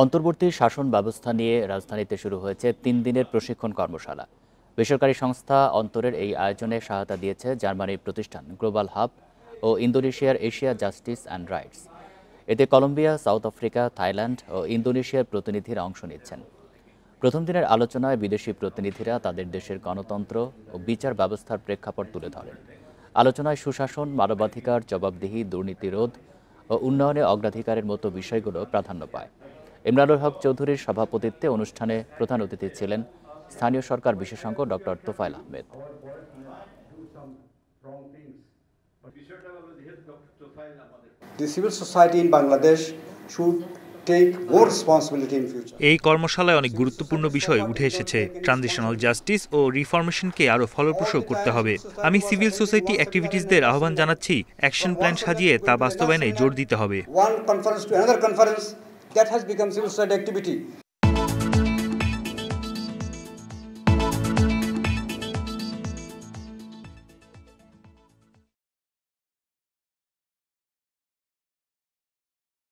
অন্তর্বর্তী শাসন ব্যবস্থা নিয়ে রাজধানীতে শুরু হয়েছে ৩ দিনের প্রশিক্ষণ কর্মশালা। বেসরকারি সংস্থা অন্তরের এই আয়োজনে সহায়তা দিয়েছে জার্মানির প্রতিষ্ঠান গ্লোবাল হাব ও ইন্দোনেশিয়ার এশিয়া জাস্টিস অ্যান্ড রাইটস। এতে কলম্বিয়া, সাউথ আফ্রিকা, থাইল্যান্ড ও ইন্দোনেশিয়ার প্রতিনিধিরা অংশ নিচ্ছেন। প্রথম দিনের আলোচনায় বিদেশি প্রতিনিধিরা তাদের দেশের গণতন্ত্র ও বিচার ব্যবস্থার প্রেক্ষাপট তুলে ধরেন। আলোচনায় সুশাসন, মানবাধিকার, জবাবদিহি, দুর্নীতি রোধ ও উন্নয়নে অগ্রাধিকারের মতো বিষয়গুলো প্রাধান্য পায়। ইমরানুল হক চৌধুরীর সভাপতিত্বে অনুষ্ঠানে প্রধান অতিথি ছিলেন স্থানীয় সরকার বিশেষজ্ঞ doctor Tofail Ahmed. The civil society in Bangladesh should take more responsibility in future. এই কর্মশালায় অনেক গুরুত্বপূর্ণ বিষয় উঠে এসেছে। ট্রানজিশনাল জাস্টিস ও রিফরমেশনকে আরও ফলপ্রসূ করতে হবে। আমি সিভিল সোসাইটি অ্যাক্টিভিটিসদের আহ্বান জানাচ্ছি, অ্যাকশন প্ল্যান সাজিয়ে তা বাস্তবায়নে জোর দিতে হবে। One conference to another conference, that has become civil society activity.